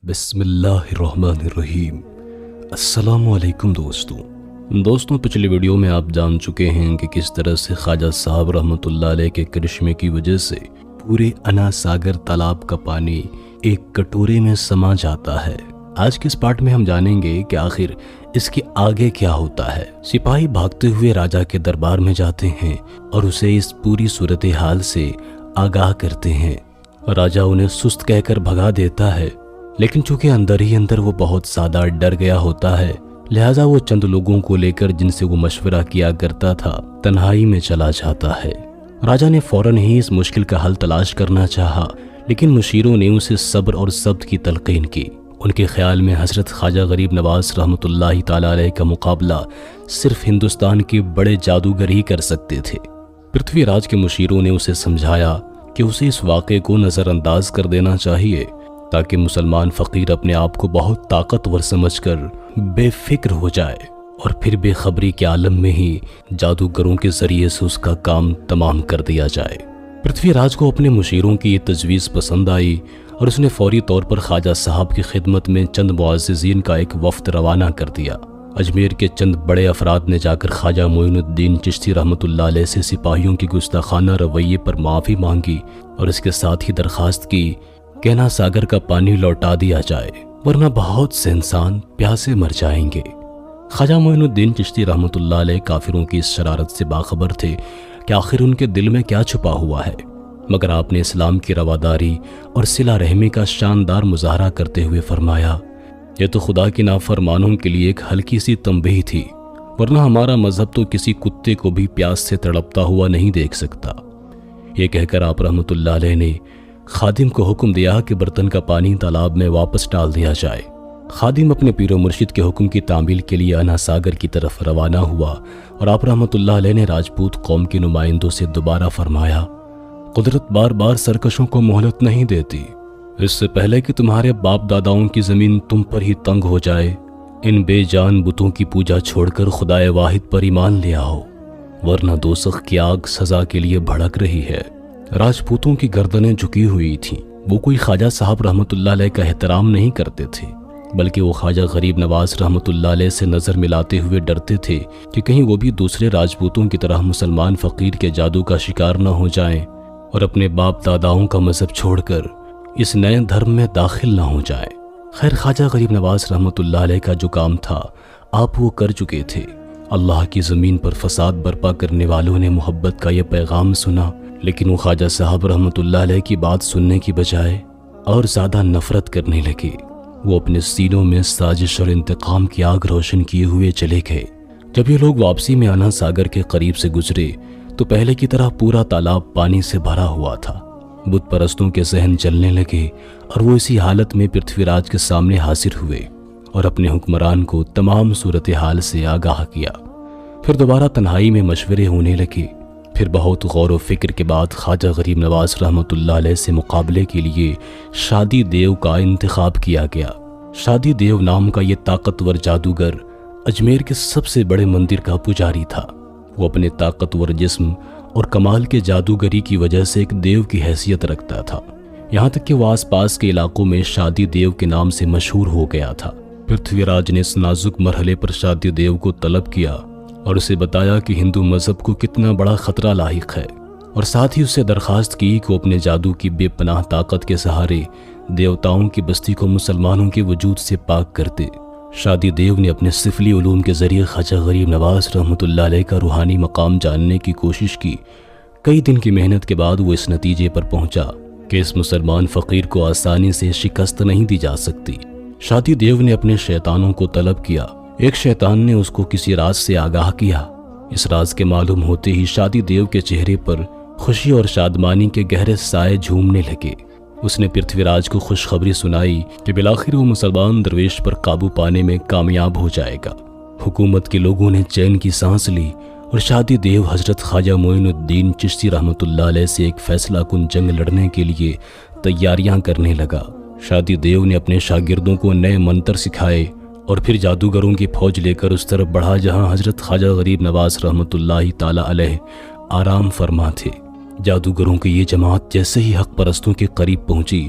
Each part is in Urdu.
بسم اللہ الرحمن الرحیم۔ السلام علیکم دوستوں، پچھلی ویڈیو میں آپ جان چکے ہیں کہ کس طرح سے خواجہ صاحب رحمۃ اللہ علیہ کے کرشمے کی وجہ سے پورے انا ساگر تالاب کا پانی ایک کٹورے میں سما جاتا ہے۔ آج کے اس پارٹ میں ہم جانیں گے کہ آخر اس کے آگے کیا ہوتا ہے۔ سپاہی بھاگتے ہوئے راجا کے دربار میں جاتے ہیں اور اسے اس پوری صورتحال سے آگاہ کرتے ہیں۔ راجا انہیں سست کہہ کر بھگا دیتا ہے، لیکن چونکہ اندر ہی اندر وہ بہت زیادہ ڈر گیا ہوتا ہے، لہٰذا وہ چند لوگوں کو لے کر جن سے وہ مشورہ کیا کرتا تھا تنہائی میں چلا جاتا ہے۔ راجا نے فوراً ہی اس مشکل کا حل تلاش کرنا چاہا، لیکن مشیروں نے اسے صبر اور ضبط کی تلقین کی۔ ان کے خیال میں حضرت خواجہ غریب نواز رحمۃ اللہ تعالیٰ علیہ کا مقابلہ صرف ہندوستان کے بڑے جادوگر ہی کر سکتے تھے۔ پرتھوی راج کے مشیروں نے اسے سمجھایا کہ اسے اس واقعے کو نظر انداز کر دینا چاہیے تاکہ مسلمان فقیر اپنے آپ کو بہت طاقتور سمجھ کر بے فکر ہو جائے اور پھر بے خبری کے عالم میں ہی جادوگروں کے ذریعے سے اس کا کام تمام کر دیا جائے۔ پرتھوی راج کو اپنے مشیروں کی یہ تجویز پسند آئی اور اس نے فوری طور پر خواجہ صاحب کی خدمت میں چند معززین کا ایک وفد روانہ کر دیا۔ اجمیر کے چند بڑے افراد نے جا کر خواجہ معین الدین چشتی رحمۃ اللہ علیہ سے سپاہیوں کی گستاخانہ رویے پر معافی مانگی اور اس کے ساتھ ہی درخواست کی کہ انا ساگر کا پانی لوٹا دیا جائے، ورنہ بہت سے انسان پیاسے مر جائیں گے۔ خواجہ معین الدین چشتی رحمۃ اللہ علیہ کافروں کی اس شرارت سے باخبر تھے کہ آخر ان کے دل میں کیا چھپا ہوا ہے، مگر آپ نے اسلام کی رواداری اور صلہ رحمی کا شاندار مظاہرہ کرتے ہوئے فرمایا، یہ تو خدا کی نافرمانوں کے لیے ایک ہلکی سی تنبیہ تھی، ورنہ ہمارا مذہب تو کسی کتے کو بھی پیاس سے تڑپتا ہوا نہیں دیکھ سکتا۔ یہ کہہ کر آپ رحمۃ اللہ علیہ نے خادم کو حکم دیا کہ برتن کا پانی تالاب میں واپس ڈال دیا جائے۔ خادم اپنے پیر و مرشد کے حکم کی تعمیل کے لیے انا ساگر کی طرف روانہ ہوا اور آپ رحمۃ اللہ علیہ نے راجپوت قوم کے نمائندوں سے دوبارہ فرمایا، قدرت بار بار سرکشوں کو مہلت نہیں دیتی۔ اس سے پہلے کہ تمہارے باپ داداؤں کی زمین تم پر ہی تنگ ہو جائے، ان بے جان بتوں کی پوجا چھوڑ کر خدائے واحد پر ایمان لے آؤ، ورنہ دوزخ کی آگ سزا کے لیے بھڑک رہی ہے۔ راجپوتوں کی گردنیں جھکی ہوئی تھیں۔ وہ کوئی خواجہ صاحب رحمۃ اللہ علیہ کا احترام نہیں کرتے تھے، بلکہ وہ خواجہ غریب نواز رحمۃ اللہ علیہ سے نظر ملاتے ہوئے ڈرتے تھے کہ کہیں وہ بھی دوسرے راجپوتوں کی طرح مسلمان فقیر کے جادو کا شکار نہ ہو جائیں اور اپنے باپ داداؤں کا مذہب چھوڑ کر اس نئے دھرم میں داخل نہ ہو جائیں۔ خیر، خواجہ غریب نواز رحمۃ اللہ علیہ کا جو کام تھا آپ وہ کر چکے تھے۔ اللہ کی زمین پر فساد برپا کرنے والوں نے محبت کا یہ پیغام سنا، لیکن وہ خواجہ صاحب رحمۃ اللہ علیہ کی بات سننے کی بجائے اور زیادہ نفرت کرنے لگے۔ وہ اپنے سینوں میں سازش اور انتقام کی آگ روشن کیے ہوئے چلے گئے۔ جب یہ لوگ واپسی میں انا ساگر کے قریب سے گزرے تو پہلے کی طرح پورا تالاب پانی سے بھرا ہوا تھا۔ بت پرستوں کے ذہن چلنے لگے اور وہ اسی حالت میں پرتھوی راج کے سامنے حاضر ہوئے اور اپنے حکمران کو تمام صورتحال سے آگاہ کیا۔ پھر دوبارہ تنہائی میں مشورے ہونے لگے۔ پھر بہت غور و فکر کے بعد خواجہ غریب نواز رحمۃ اللہ علیہ سے مقابلے کے لیے شادی دیو کا انتخاب کیا گیا۔ شادی دیو نام کا یہ طاقتور جادوگر اجمیر کے سب سے بڑے مندر کا پجاری تھا۔ وہ اپنے طاقتور جسم اور کمال کے جادوگری کی وجہ سے ایک دیو کی حیثیت رکھتا تھا، یہاں تک کہ وہ آس پاس کے علاقوں میں شادی دیو کے نام سے مشہور ہو گیا تھا۔ پرتھوی راج نے اس نازک مرحلے پر شادی دیو کو طلب کیا اور اسے بتایا کہ ہندو مذہب کو کتنا بڑا خطرہ لاحق ہے، اور ساتھ ہی اسے درخواست کی کہ وہ اپنے جادو کی بے پناہ طاقت کے سہارے دیوتاؤں کی بستی کو مسلمانوں کے وجود سے پاک کر دے۔ شادی دیو نے اپنے سفلی علوم کے ذریعے خواجہ غریب نواز رحمۃ اللہ علیہ کا روحانی مقام جاننے کی کوشش کی۔ کئی دن کی محنت کے بعد وہ اس نتیجے پر پہنچا کہ اس مسلمان فقیر کو آسانی سے شکست نہیں دی جا سکتی۔ شادی دیو نے اپنے شیطانوں کو طلب کیا۔ ایک شیطان نے اس کو کسی راز سے آگاہ کیا۔ اس راز کے معلوم ہوتے ہی شادی دیو کے چہرے پر خوشی اور شادمانی کے گہرے سائے جھومنے لگے۔ اس نے پرتھوی راج کو خوشخبری سنائی کہ بالآخر وہ مسلمان درویش پر قابو پانے میں کامیاب ہو جائے گا۔ حکومت کے لوگوں نے چین کی سانس لی اور شادی دیو حضرت خواجہ معین الدین چشتی رحمۃ اللہ علیہ سے ایک فیصلہ کن جنگ لڑنے کے لیے تیاریاں کرنے لگا۔ شادی دیو نے اپنے شاگردوں کو نئے منتر سکھائے اور پھر جادوگروں کی فوج لے کر اس طرف بڑھا جہاں حضرت خواجہ غریب نواز رحمۃ اللہ تعالی علیہ آرام فرما تھے۔ جادوگروں کی یہ جماعت جیسے ہی حق پرستوں کے قریب پہنچی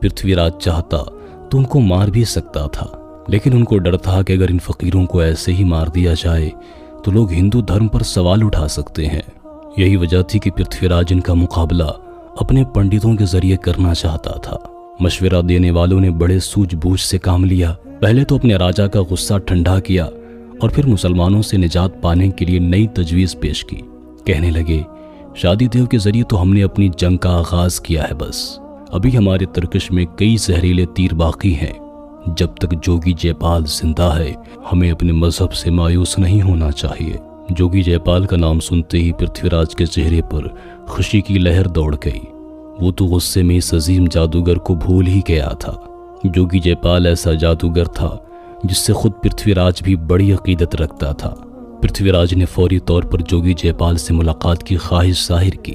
پرتھوی راج چاہتا تو ان کو مار بھی سکتا تھا، لیکن ان کو ڈر تھا کہ اگر ان فقیروں کو ایسے ہی مار دیا جائے تو لوگ ہندو دھرم پر سوال اٹھا سکتے ہیں۔ یہی وجہ تھی کہ پرتھوی راج ان کا مقابلہ اپنے پنڈتوں کے ذریعے کرنا چاہتا تھا۔ مشورہ دینے والوں نے بڑے سوجھ بوجھ سے کام لیا۔ پہلے تو اپنے راجا کا غصہ ٹھنڈا کیا اور پھر مسلمانوں سے نجات پانے کے لیے نئی تجویز پیش کی۔ کہنے لگے، شادی دیو کے ذریعے تو ہم نے اپنی جنگ کا آغاز کیا ہے، بس ابھی ہمارے ترکش میں کئی زہریلے تیر باقی ہیں۔ جب تک جوگی جے پال زندہ ہے ہمیں اپنے مذہب سے مایوس نہیں ہونا چاہیے۔ جوگی جے پال کا نام سنتے ہی پرتھوی راج کے چہرے پر خوشی کی لہر دوڑ گئی۔ وہ تو غصے میں اس عظیم جادوگر کو بھول ہی گیا تھا۔ جوگی جے پال ایسا جادوگر تھا جس سے خود پرتھوی راج بھی بڑی عقیدت رکھتا تھا۔ پرتھوی راج نے فوری طور پر جوگی جے پال سے ملاقات کی خواہش ظاہر کی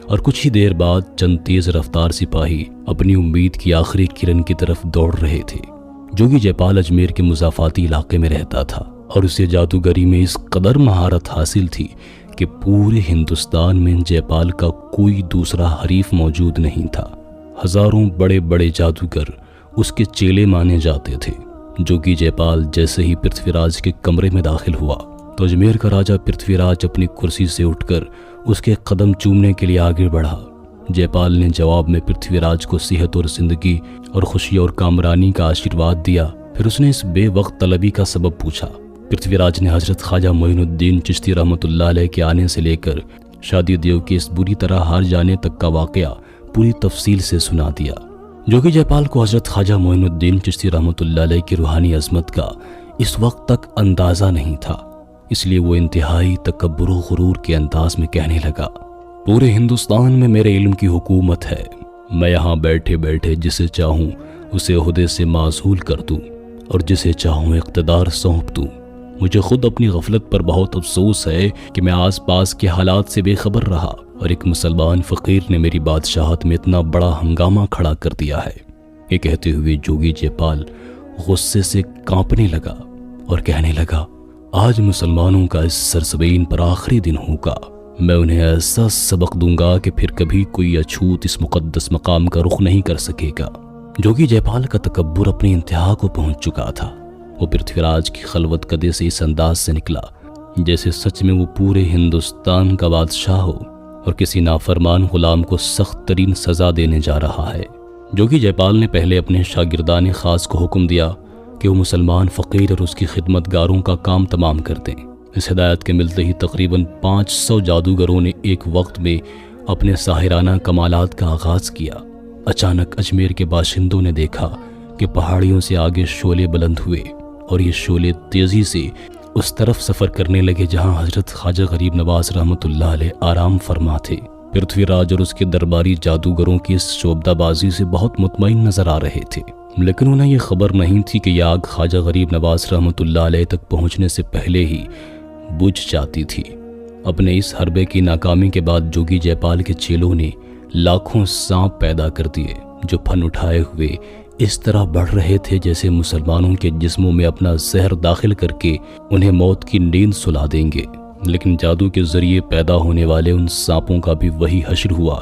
اور کچھ ہی دیر بعد چند تیز رفتار سپاہی اپنی امید کی آخری کرن کی طرف دوڑ رہے تھے۔ جوگی جے پال اجمیر کے مضافاتی علاقے میں رہتا تھا اور اسے جادوگری میں اس قدر مہارت حاصل تھی کہ پورے ہندوستان میں جے پال کا کوئی دوسرا حریف موجود نہیں تھا۔ ہزاروں بڑے بڑے جادوگر اس کے چیلے مانے جاتے تھے۔ جوگی جے پال جیسے ہی پرتھوی راج کے کمرے میں داخل ہوا تو اجمیر کا راجا پرتھوی راج اپنی کرسی سے اٹھ کر اس کے قدم چومنے کے لیے آگے بڑھا۔ جے پال نے جواب میں پرتھوی راج کو صحت اور زندگی اور خوشی اور کامرانی کا آشیرواد دیا۔ پھر اس نے اس بے وقت طلبی کا سبب پوچھا۔ پرتھوی راج نے حضرت خواجہ معین الدین چشتی رحمۃ اللہ علیہ کے آنے سے لے کر شادی دیو کے اس بری طرح ہار جانے تک کا واقعہ پوری تفصیل سے سنا دیا۔ جوگی جے پال کو حضرت خواجہ معین الدین چشتی رحمۃ اللہ علیہ کی روحانی عظمت کا اس وقت تک اندازہ نہیں تھا، اس لیے وہ انتہائی تکبر و غرور کے انداز میں کہنے لگا، پورے ہندوستان میں میرے علم کی حکومت ہے، میں یہاں بیٹھے بیٹھے جسے چاہوں اسے عہدے سے معزول کر دوں اور جسے چاہوں اقتدار سونپ دوں۔ مجھے خود اپنی غفلت پر بہت افسوس ہے کہ میں آس پاس کے حالات سے بے خبر رہا اور ایک مسلمان فقیر نے میری بادشاہت میں اتنا بڑا ہنگامہ کھڑا کر دیا ہے۔ یہ کہتے ہوئے جوگی جے پال غصے سے کانپنے لگا اور کہنے لگا، آج مسلمانوں کا اس سرزمین پر آخری دن ہوگا، میں انہیں ایسا سبق دوں گا کہ پھر کبھی کوئی اچھوت اس مقدس مقام کا رخ نہیں کر سکے گا۔ جوگی جے پال کا تکبر اپنی انتہا کو پہنچ چکا تھا۔ وہ پرتھوی راج کی خلوت کدے سے اس انداز سے نکلا جیسے سچ میں وہ پورے ہندوستان کا بادشاہ ہو اور کسی نافرمان غلام کو سخت ترین سزا دینے جا رہا ہے۔ جوگی جے پال نے پہلے اپنے شاگردان خاص کو حکم دیا کہ وہ مسلمان فقیر اور اس کی خدمت گاروں کا کام تمام کر دیں۔ اس ہدایت کے ملتے ہی تقریباً 500 جادوگروں نے ایک وقت میں اپنے ساحرانہ کمالات کا آغاز کیا۔ اچانک اجمیر کے باشندوں نے دیکھا کہ پہاڑیوں سے آگے شعلے بلند ہوئے اور یہ شعلے تیزی سے اس طرف سفر کرنے لگے جہاں حضرت خواجہ غریب نواز رحمۃ اللہ علیہ آرام فرما تھے۔ پرتھوی راج اور اس کے درباری جادوگروں کی اس شعبدہ بازی سے بہت مطمئن نظر آ رہے تھے، لیکن انہیں یہ خبر نہیں تھی کہ یہ آگ خواجہ غریب نواز رحمۃ اللہ علیہ تک پہنچنے سے پہلے ہی بجھ جاتی تھی۔ اپنے اس حربے کی ناکامی کے بعد جوگی جے پال کے چیلوں نے لاکھوں سانپ پیدا کر دیے جو پھن اٹھائے ہوئے اس طرح بڑھ رہے تھے جیسے مسلمانوں کے جسموں میں اپنا زہر داخل کر کے انہیں موت کی نیند سلا دیں گے۔ لیکن جادو کے ذریعے پیدا ہونے والے ان سانپوں کا بھی وہی حشر ہوا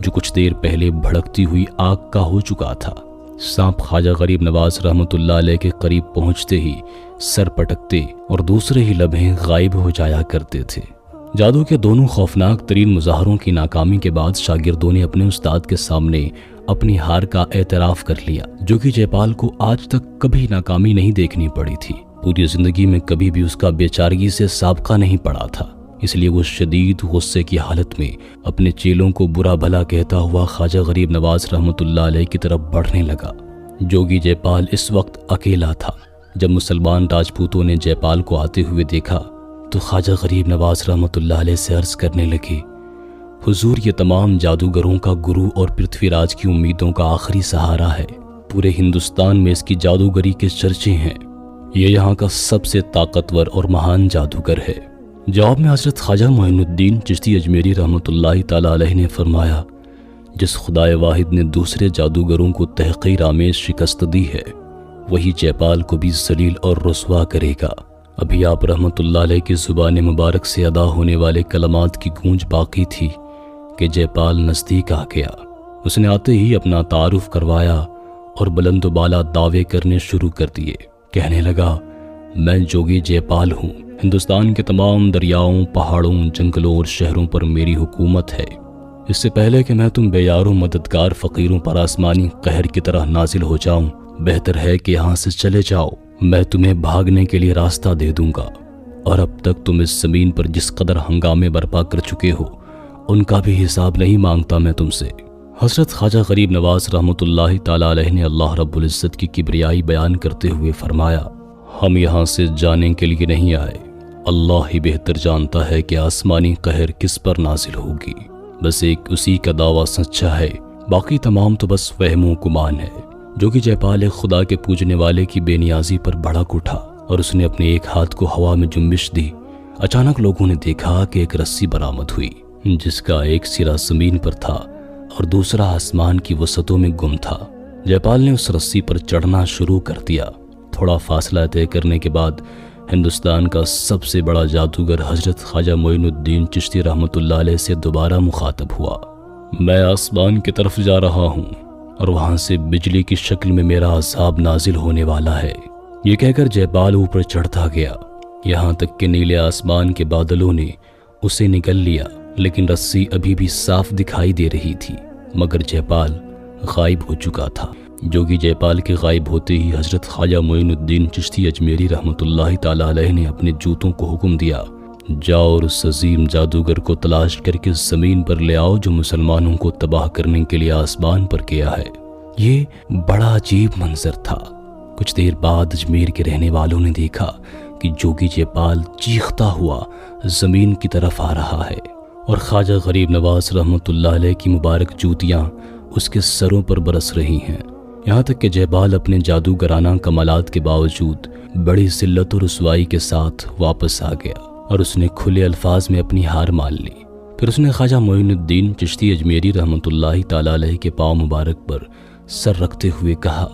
جو کچھ دیر پہلے بھڑکتی ہوئی آگ کا ہو چکا تھا۔ سانپ خواجہ غریب نواز رحمۃ اللہ علیہ کے قریب پہنچتے ہی سر پٹکتے اور دوسرے ہی لمحے غائب ہو جایا کرتے تھے۔ جادو کے دونوں خوفناک ترین مظاہروں کی ناکامی کے بعد شاگردوں نے اپنے استاد کے سامنے اپنی ہار کا اعتراف کر لیا۔ جوگی جے پال کو آج تک کبھی ناکامی نہیں دیکھنی پڑی تھی، پوری زندگی میں کبھی بھی اس کا بیچارگی سے سابقہ نہیں پڑا تھا، اس لیے وہ شدید غصے کی حالت میں اپنے چیلوں کو برا بھلا کہتا ہوا خواجہ غریب نواز رحمۃ اللہ علیہ کی طرف بڑھنے لگا۔ جوگی جے پال اس وقت اکیلا تھا۔ جب مسلمان راجپوتوں نے جے پال کو آتے ہوئے دیکھا تو خواجہ غریب نواز رحمۃ اللہ علیہ سے عرض کرنے لگے، حضور یہ تمام جادوگروں کا گرو اور پرتھوی راج کی امیدوں کا آخری سہارا ہے، پورے ہندوستان میں اس کی جادوگری کے چرچے ہیں، یہ یہاں کا سب سے طاقتور اور مہان جادوگر ہے۔ جواب میں حضرت خواجہ معین الدین چشتی اجمیری رحمۃ اللہ تعالی علیہ نے فرمایا، جس خدائے واحد نے دوسرے جادوگروں کو تحقیر آمیز شکست دی ہے وہی جے پال کو بھی ذلیل اور رسوا کرے گا۔ ابھی آپ رحمۃ اللہ علیہ کی زبان مبارک سے ادا ہونے والے کلمات کی گونج باقی تھی کہ جے پال نزدیک آ گیا۔ اس نے آتے ہی اپنا تعارف کروایا اور بلند و بالا دعوے کرنے شروع کر دیے۔ کہنے لگا، میں جوگی جے پال ہوں، ہندوستان کے تمام دریاؤں، پہاڑوں، جنگلوں اور شہروں پر میری حکومت ہے۔ اس سے پہلے کہ میں تم بے یاروں مددگار فقیروں پر آسمانی قہر کی طرح نازل ہو جاؤں، بہتر ہے کہ یہاں سے چلے جاؤ، میں تمہیں بھاگنے کے لیے راستہ دے دوں گا، اور اب تک تم اس زمین پر جس قدر ہنگامے برپا کر چکے ہو ان کا بھی حساب نہیں مانگتا میں تم سے۔ حضرت خواجہ غریب نواز رحمۃ اللہ تعالی علیہ نے اللہ رب العزت کی کبریائی بیان کرتے ہوئے فرمایا، ہم یہاں سے جانے کے لیے نہیں آئے، اللہ ہی بہتر جانتا ہے کہ آسمانی قہر کس پر نازل ہوگی، بس ایک اسی کا دعویٰ سچا ہے، باقی تمام تو بس وہم و گمان ہے۔ جوگی جے پال ایک خدا کے پوجنے والے کی بے نیازی پر بھڑک اٹھا اور اس نے اپنے ایک ہاتھ کو ہوا میں جنبش دی۔ اچانک لوگوں نے دیکھا کہ ایک رسی برآمد ہوئی جس کا ایک سرا زمین پر تھا اور دوسرا آسمان کی وسعتوں میں گم تھا۔ جے پال نے اس رسی پر چڑھنا شروع کر دیا۔ تھوڑا فاصلہ طے کرنے کے بعد ہندوستان کا سب سے بڑا جادوگر حضرت خواجہ معین الدین چشتی رحمۃ اللہ علیہ سے دوبارہ مخاطب ہوا۔ میں آسمان کی طرف جا رہا ہوں اور وہاں سے بجلی کی شکل میں میرا عذاب نازل ہونے والا ہے۔ یہ کہہ کر جے پال اوپر چڑھتا گیا، یہاں تک کہ نیلے آسمان کے بادلوں نے اسے نگل لیا، لیکن رسی ابھی بھی صاف دکھائی دے رہی تھی، مگر جے پال غائب ہو چکا تھا۔ جوگی جے پال کے غائب ہوتے ہی حضرت خواجہ معین الدین چشتی اجمیری رحمۃ اللہ تعالی علیہ نے اپنے جوتوں کو حکم دیا، جاؤ اور اس عظیم جادوگر کو تلاش کر کے زمین پر لے آؤ جو مسلمانوں کو تباہ کرنے کے لیے آسمان پر گیا ہے۔ یہ بڑا عجیب منظر تھا۔ کچھ دیر بعد اجمیر کے رہنے والوں نے دیکھا کہ جوگی جے پال چیختا ہوا زمین کی طرف آ رہا ہے اور خواجہ غریب نواز رحمۃ اللہ علیہ کی مبارک جوتیاں اس کے سروں پر برس رہی ہیں، یہاں تک کہ جے پال اپنے جادوگرانہ کمالات کے باوجود بڑی ذلت و رسوائی کے ساتھ واپس آ گیا اور اس نے کھلے الفاظ میں اپنی ہار مان لی۔ پھر اس نے خواجہ معین الدین چشتی اجمیری رحمۃ اللہ تعالی علیہ کے پاؤں مبارک پر سر رکھتے ہوئے کہا،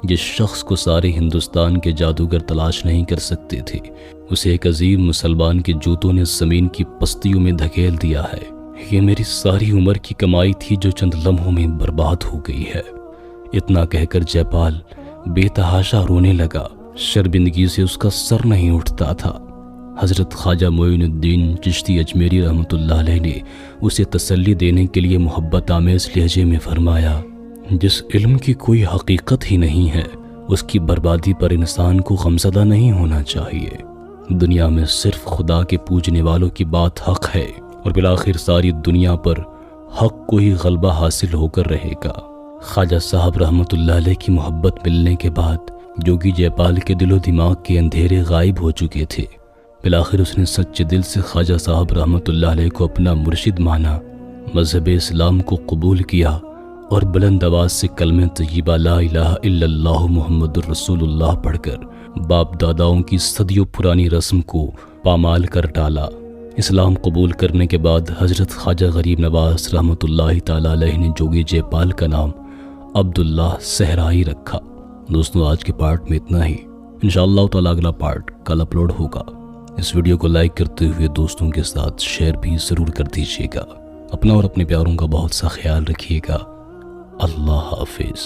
جس شخص کو سارے ہندوستان کے جادوگر تلاش نہیں کر سکتے تھے، اسے ایک عظیم مسلمان کے جوتوں نے زمین کی پستیوں میں دھکیل دیا ہے۔ یہ میری ساری عمر کی کمائی تھی جو چند لمحوں میں برباد ہو گئی ہے۔ اتنا کہہ کر جے پال بے تحاشا رونے لگا، شرمندگی سے اس کا سر نہیں اٹھتا تھا۔ حضرت خواجہ معین الدین چشتی اجمیری رحمۃ اللہ علیہ نے اسے تسلی دینے کے لیے محبت آمیز لہجے میں فرمایا، جس علم کی کوئی حقیقت ہی نہیں ہے، اس کی بربادی پر انسان کو غمزدہ نہیں ہونا چاہیے۔ دنیا میں صرف خدا کے پوجنے والوں کی بات حق ہے، اور بالآخر ساری دنیا پر حق کو ہی غلبہ حاصل ہو کر رہے گا۔ خواجہ صاحب رحمۃ اللہ علیہ کی محبت ملنے کے بعد جوگی جے پال کے دل و دماغ کے اندھیرے غائب ہو چکے تھے۔ بالآخر اس نے سچے دل سے خواجہ صاحب رحمۃ اللہ علیہ کو اپنا مرشد مانا، مذہب اسلام کو قبول کیا اور بلند آواز سے کلمہ طیبہ لا الہ الا اللہ محمد الرسول اللہ پڑھ کر باپ داداؤں کی صدیوں پرانی رسم کو پامال کر ڈالا۔ اسلام قبول کرنے کے بعد حضرت خواجہ غریب نواز رحمۃ اللہ تعالی علیہ نے جوگی جے پال کا نام عبداللہ صحرائی رکھا۔ دوستوں، آج کے پارٹ میں اتنا ہی، انشاءاللہ تعالی اگلا پارٹ کل اپلوڈ ہوگا۔ اس ویڈیو کو لائک کرتے ہوئے دوستوں کے ساتھ شیئر بھی ضرور کر دیجیے گا۔ اپنا اور اپنے پیاروں کا بہت سا خیال رکھیے گا۔ اللہ حافظ۔